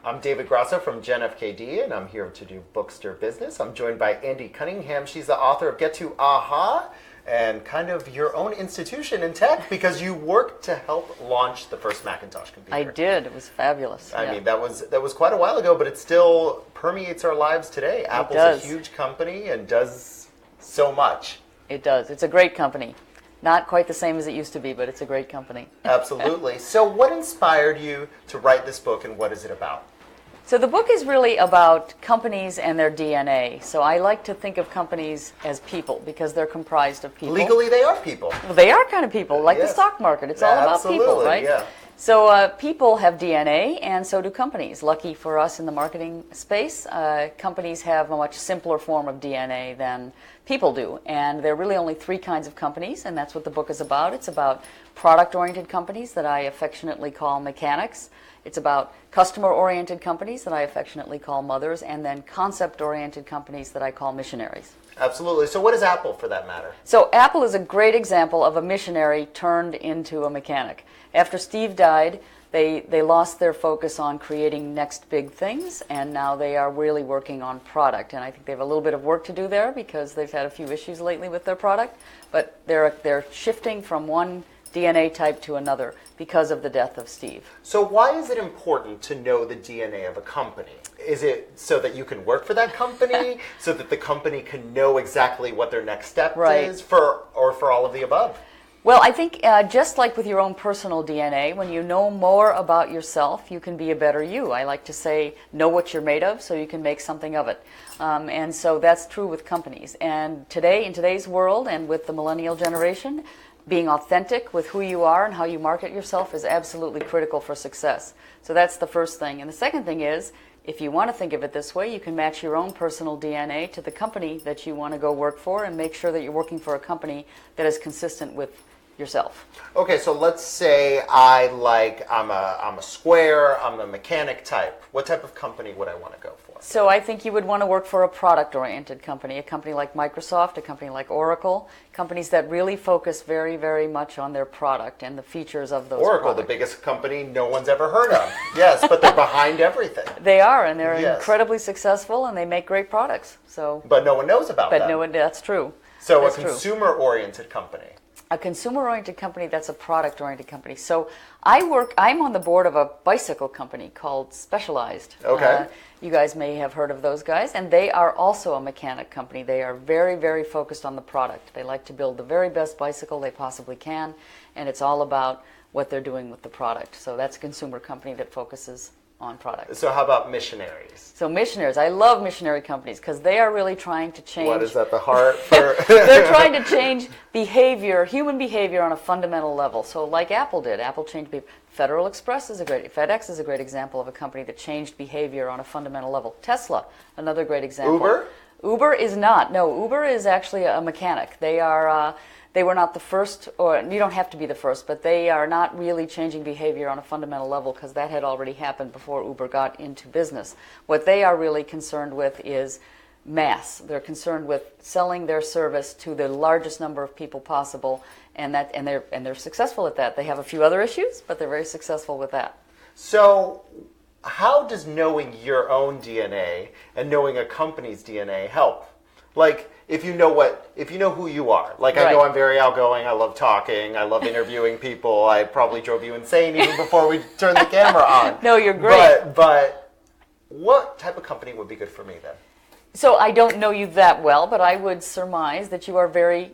I'm David Grasso from Gen FKD, and I'm here to do Bookstr Business. I'm joined by Andy Cunningham. She's the author of Get to Aha, and kind of your own institution in tech because you worked to help launch the first Macintosh computer. I did. It was fabulous. I mean, that was quite a while ago, but it still permeates our lives today. Apple's a huge company and does so much. It does. It's a great company. Not quite the same as it used to be, but it's a great company. Absolutely. So what inspired you to write this book, and what is it about? So the book is really about companies and their DNA. So I like to think of companies as people because they're comprised of people. Legally, they are people. Well, they are kind of people, like the stock market. It's all about people, right? Yeah. So people have DNA, and so do companies. Lucky for us in the marketing space, companies have a much simpler form of DNA than people do. And there are really only three kinds of companies, and that's what the book is about. It's about product-oriented companies that I affectionately call mechanics. It's about customer-oriented companies that I affectionately call mothers, and then concept-oriented companies that I call missionaries. Absolutely. So what is Apple, for that matter? So Apple is a great example of a missionary turned into a mechanic. After Steve died, they lost their focus on creating next big things, and now they are really working on product. And I think they have a little bit of work to do there because they've had a few issues lately with their product, but they're shifting from one DNA type to another because of the death of Steve. So why is it important to know the DNA of a company? Is it so that you can work for that company, so that the company can know exactly what their next step is, or for all of the above? Well, I think just like with your own personal DNA, when you know more about yourself, you can be a better you. I like to say, know what you're made of so you can make something of it. And so that's true with companies. And today, in today's world, and with the millennial generation, being authentic with who you are and how you market yourself is absolutely critical for success. So that's the first thing. And the second thing is, if you want to think of it this way, you can match your own personal DNA to the company that you want to go work for and make sure that you're working for a company that is consistent with yourself. Okay, so let's say I'm a square, I'm a mechanic type. What type of company would I want to go for? So I think you would want to work for a product-oriented company, a company like Microsoft, a company like Oracle, companies that really focus very, very much on their product and the features of those Oracle, products. the biggest company no one's ever heard of. Yes, but they're behind everything. They are, and they're incredibly successful, and they make great products. But no one knows about them. But no one, that's true. So that's a consumer-oriented company. A consumer-oriented company, that's a product-oriented company. So I'm on the board of a bicycle company called Specialized. Okay. You guys may have heard of those guys, and they are also a mechanic company. They are very, very focused on the product. They like to build the very best bicycle they possibly can, and it's all about what they're doing with the product. So that's a consumer company that focuses on product. So how about missionaries? So missionaries, I love missionary companies because they are really trying to change. What is at the heart for? They're trying to change behavior, human behavior on a fundamental level. So like Apple did, Apple changed behavior. FedEx is a great example of a company that changed behavior on a fundamental level. Tesla, another great example. Uber? Uber is not. No, Uber is actually a mechanic. They are. They were not the first, or you don't have to be the first, but they are not really changing behavior on a fundamental level because that had already happened before Uber got into business. What they are really concerned with is mass. They're concerned with selling their service to the largest number of people possible, and they're successful at that. They have a few other issues, but they're very successful with that. So how does knowing your own DNA and knowing a company's DNA help? Like, if you know who you are. Like, I know I'm very outgoing, I love talking, I love interviewing people, I probably drove you insane even before we turned the camera on. No, you're great. But what type of company would be good for me then? So I don't know you that well, but I would surmise that you are very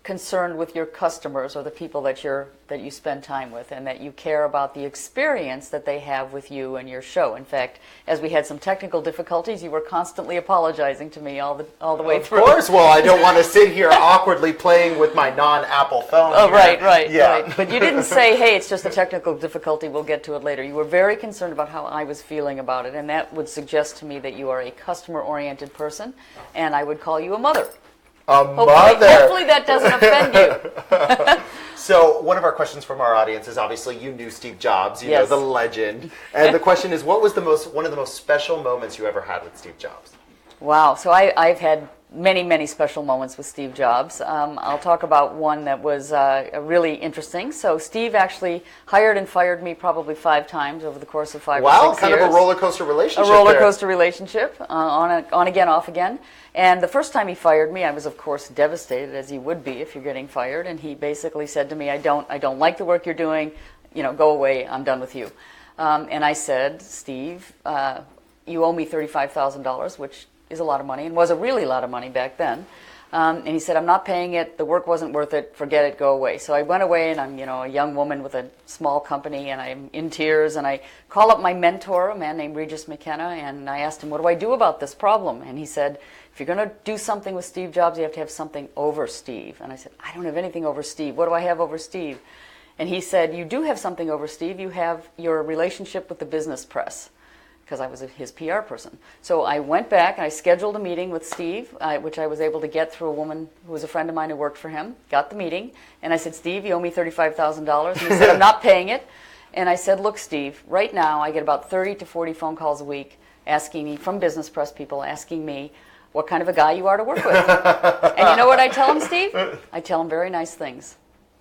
concerned with your customers or the people that you spend time with, and that you care about the experience that they have with you and your show. In fact, as we had some technical difficulties, you were constantly apologizing to me all the way through. Of course. Well, I don't want to sit here awkwardly playing with my non-Apple phone. Oh, right. Yeah. Right. But you didn't say, "Hey, it's just a technical difficulty. We'll get to it later." You were very concerned about how I was feeling about it, and that would suggest to me that you are a customer-oriented person, and I would call you a mother. Hopefully that doesn't offend you. So one of our questions from our audience is, obviously you knew Steve Jobs, you know, the legend. And the question is, what was one of the most special moments you ever had with Steve Jobs? Wow. So I've had many, many special moments with Steve Jobs. I'll talk about one that was really interesting. So Steve actually hired and fired me probably 5 times over the course of 5 or 6 years. Wow, kind of a roller coaster relationship. A roller coaster relationship, on again, off again. And the first time he fired me, I was of course devastated, as you would be if you're getting fired. And he basically said to me, "I don't like the work you're doing. Go away. I'm done with you." And I said, "Steve, you owe me $35,000, which is a lot of money, and was a really lot of money back then." And he said, "I'm not paying it. The work wasn't worth it. Forget it. Go away." So I went away, and I'm, a young woman with a small company, and I'm in tears. And I call up my mentor, a man named Regis McKenna, and I asked him, "What do I do about this problem?" And he said, "If you're going to do something with Steve Jobs, you have to have something over Steve." And I said, "I don't have anything over Steve. What do I have over Steve?" And he said, "You do have something over Steve. You have your relationship with the business press," because I was his PR person. So I went back and I scheduled a meeting with Steve, which I was able to get through a woman who was a friend of mine who worked for him. Got the meeting, and I said, "Steve, you owe me $35,000. And he said, "I'm not paying it." And I said, "Look, Steve, right now I get about 30 to 40 phone calls a week asking me, from business press people, asking me what kind of a guy you are to work with." And you know what I tell him, Steve? I tell him very nice things.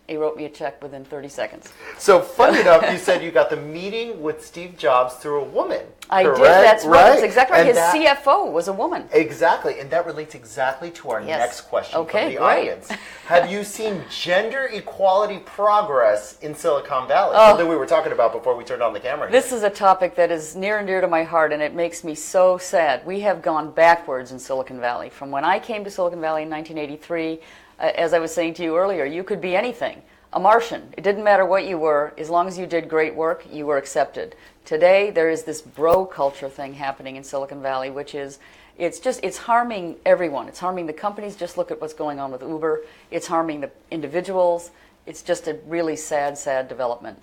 He wrote me a check within 30 seconds. So funny enough, you said you got the meeting with Steve Jobs through a woman. I correct? did. That's right. That's exactly right. And His CFO was a woman. Exactly, and that relates exactly to our next question from the audience. Have you seen gender equality progress in Silicon Valley? Something we were talking about before we turned on the camera. This is a topic that is near and dear to my heart, and it makes me so sad. We have gone backwards in Silicon Valley. From when I came to Silicon Valley in 1983, as I was saying to you earlier, you could be anything. A Martian. It didn't matter what you were. As long as you did great work, you were accepted. Today, there is this bro culture thing happening in Silicon Valley, which is, it's harming everyone. It's harming the companies. Just look at what's going on with Uber. It's harming the individuals. It's just a really sad, sad development.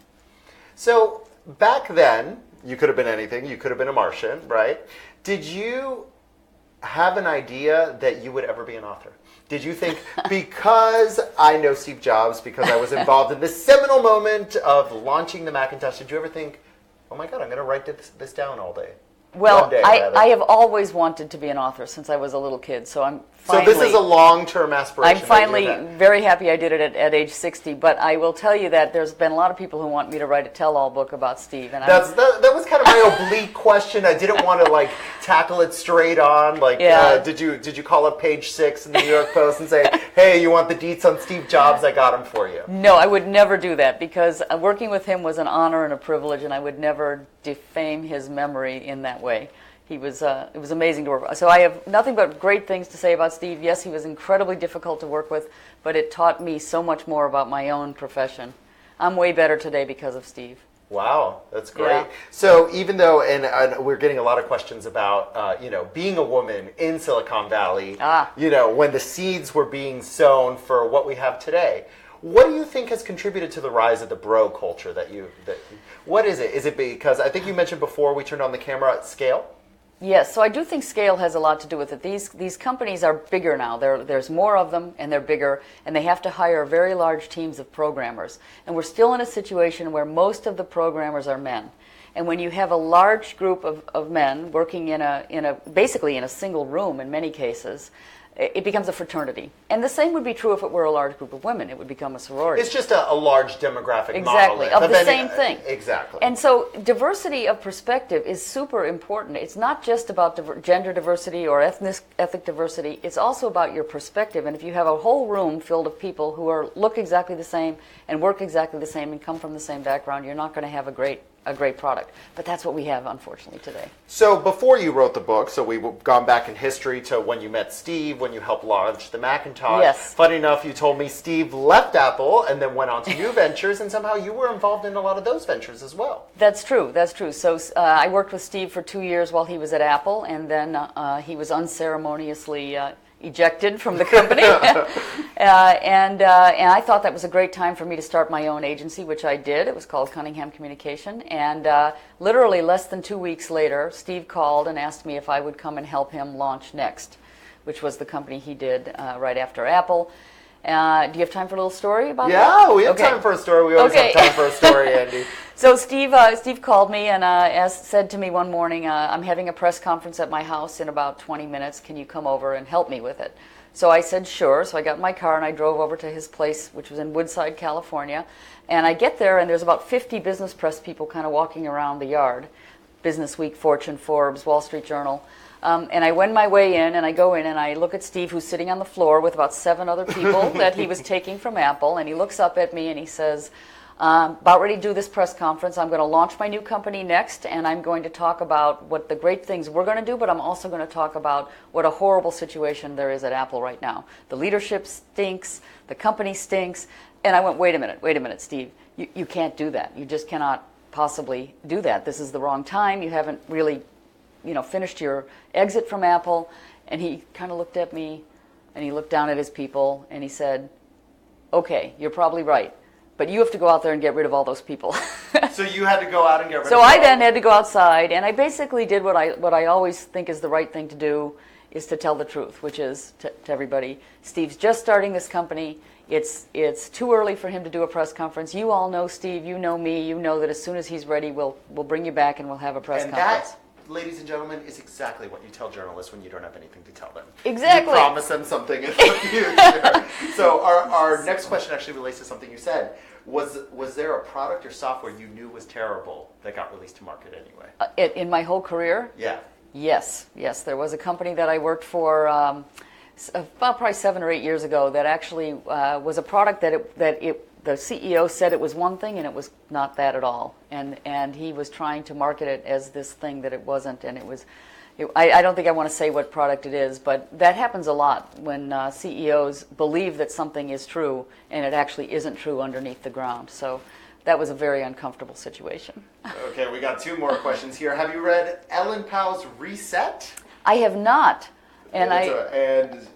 So back then, you could have been anything. You could have been a Martian, right? Did you have an idea that you would ever be an author? Did you think, because I know Steve Jobs, because I was involved in this seminal moment of launching the Macintosh, did you ever think, oh my God, I'm going to write this down all day? Well, I have always wanted to be an author since I was a little kid, so I'm finally... So this is a long-term aspiration. I'm finally very happy I did it at age 60, but I will tell you that there's been a lot of people who want me to write a tell-all book about Steve. And that was kind of my oblique question. I didn't want to tackle it straight on. Did you call up page 6 in the New York Post and say, "Hey, you want the deets on Steve Jobs? I got him for you"? No, I would never do that, because working with him was an honor and a privilege, and I would never defame his memory in that way. It was amazing to work with. So I have nothing but great things to say about Steve. Yes, he was incredibly difficult to work with, but it taught me so much more about my own profession. I'm way better today because of Steve. Wow, that's great. Yeah. So even though, and we're getting a lot of questions about, being a woman in Silicon Valley, when the seeds were being sown for what we have today. What do you think has contributed to the rise of the bro culture what is it? Is it because, I think you mentioned before we turned on the camera, at scale? Yes, so I do think scale has a lot to do with it. These companies are bigger now. There's more of them, and they're bigger, and they have to hire very large teams of programmers. And we're still in a situation where most of the programmers are men. And when you have a large group of men working basically in a single room in many cases, it becomes a fraternity. And the same would be true if it were a large group of women. It would become a sorority. It's just a large demographic exactly, monolith. of the same thing. Exactly. And so diversity of perspective is super important. It's not just about gender diversity or ethnic diversity. It's also about your perspective. And if you have a whole room filled of people who look exactly the same and work exactly the same and come from the same background, you're not going to have a great product. But that's what we have, unfortunately, today. So before you wrote the book, so we've gone back in history to when you met Steve, when you helped launch the Macintosh. Yes. Funny enough, you told me Steve left Apple and then went on to new ventures, and somehow you were involved in a lot of those ventures as well. That's true. So I worked with Steve for 2 years while he was at Apple, and then he was unceremoniously ejected from the company. And I thought that was a great time for me to start my own agency, which I did. It was called Cunningham Communication. And literally less than 2 weeks later, Steve called and asked me if I would come and help him launch Next, which was the company he did right after Apple. Do you have time for a little story about that? Yeah, we have time for a story. We always have time for a story, Andy. So Steve called me and said to me one morning, I'm having a press conference at my house in about 20 minutes. Can you come over and help me with it? So I said, sure. So I got in my car and I drove over to his place, which was in Woodside, California. And I get there and there's about 50 business press people kind of walking around the yard. Business Week, Fortune, Forbes, Wall Street Journal. And I wend my way in and I go in and I look at Steve, who's sitting on the floor with about 7 other people that he was taking from Apple. And he looks up at me and he says, about ready to do this press conference. I'm going to launch my new company next, and I'm going to talk about what the great things we're going to do, but I'm also going to talk about what a horrible situation there is at Apple right now. The leadership stinks, the company stinks, and I went, wait a minute, Steve, you can't do that. You just cannot possibly do that. This is the wrong time. You haven't really, finished your exit from Apple. And he kind of looked at me, and he looked down at his people, and he said, okay, you're probably right. But you have to go out there and get rid of all those people. So you had to go out and get rid of them? So I then had to go outside, and I basically did what I always think is the right thing to do, is to tell the truth, which is to everybody, Steve's just starting this company. It's too early for him to do a press conference. You all know Steve, you know me, you know that as soon as he's ready, we'll bring you back and we'll have a press conference. That, ladies and gentlemen, is exactly what you tell journalists when you don't have anything to tell them. Exactly. You promise them something in the future. So our next question actually relates to something you said. Was there a product or software you knew was terrible that got released to market anyway? In my whole career? Yeah. Yes. There was a company that I worked for about probably 7 or 8 years ago that actually was a product that the CEO said it was one thing and it was not that at all. And he was trying to market it as this thing that it wasn't, and it was. I don't think I want to say what product it is, but that happens a lot when CEOs believe that something is true and it actually isn't true underneath the ground. So that was a very uncomfortable situation. Okay, we got 2 more questions here. Have you read Ellen Powell's Reset? I have not. And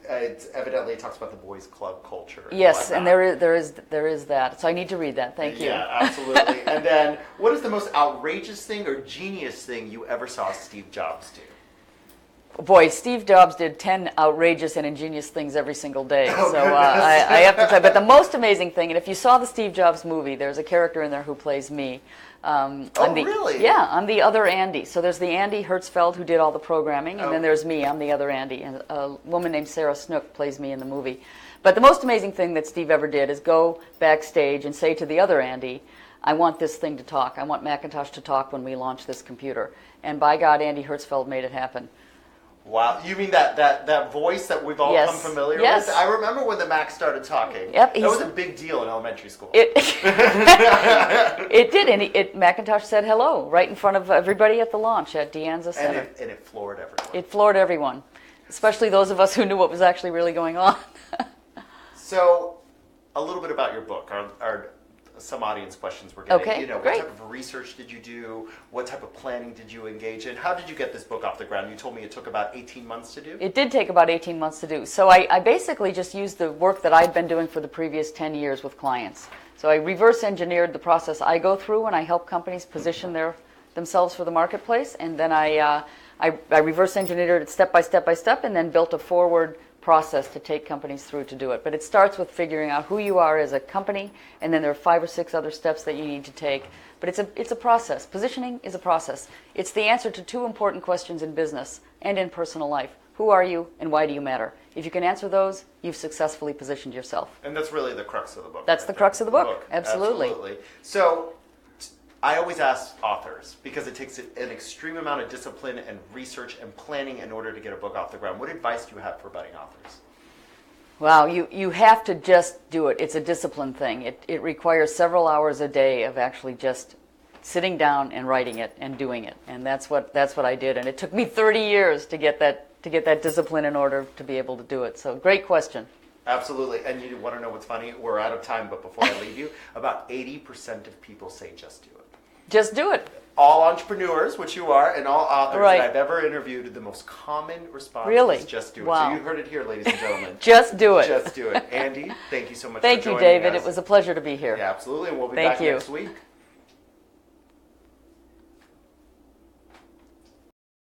it evidently talks about the boys' club culture. Yes, and there is that. So I need to read that. Thank you. Yeah, absolutely. And then, what is the most outrageous thing or genius thing you ever saw Steve Jobs do? Boy, Steve Jobs did 10 outrageous and ingenious things every single day. So I have to tell you. But the most amazing thing, and if you saw the Steve Jobs movie, there's a character in there who plays me. Really? Yeah, I'm the other Andy. So there's the Andy Hertzfeld who did all the programming, and then there's me, I'm the other Andy. And a woman named Sarah Snook plays me in the movie. But the most amazing thing that Steve ever did is go backstage and say to the other Andy, I want this thing to talk. I want Macintosh to talk when we launch this computer. And by God, Andy Hertzfeld made it happen. Wow, you mean that voice that we've all come familiar with? I remember when the Mac started talking. Yep, that was a big deal in elementary school. It did, and Macintosh said hello right in front of everybody at the launch at De Anza Center. And it floored everyone. It floored everyone, especially those of us who knew what was actually really going on. So, a little bit about your book. Some audience questions we're getting. Okay, what great. type of research did you do? What type of planning did you engage in? How did you get this book off the ground? You told me it took about 18 months to do? It did take about 18 months to do. So I basically just used the work that I'd been doing for the previous 10 years with clients. So I reverse engineered the process I go through when I help companies position themselves for the marketplace, and then I reverse engineered it step by step by step, and then built a forward process to take companies through to do it. But it starts with figuring out who you are as a company, and then there are 5 or 6 other steps that you need to take. But it's a process. Positioning is a process. It's the answer to 2 important questions in business and in personal life. Who are you and why do you matter? If you can answer those, you've successfully positioned yourself. And that's really the crux of the book. That's the crux of the book. Absolutely. So I always ask authors, because it takes an extreme amount of discipline and research and planning in order to get a book off the ground. What advice do you have for budding authors? Wow, you have to just do it. It's a discipline thing. It requires several hours a day of actually just sitting down and writing it and doing it. And that's what I did. And it took me 30 years to get that discipline in order to be able to do it. So great question. Absolutely. And you want to know what's funny? We're out of time, but before I leave you, about 80% of people say just do it. Just do it. All entrepreneurs, which you are, and all authors right. that I've ever interviewed, the most common response is just do it. Wow. So you heard it here, ladies and gentlemen. Just do it. Just do it. Andy, thank you so much for joining us. Thank you, David. It was a pleasure to be here. Yeah, absolutely. And we'll be back next week.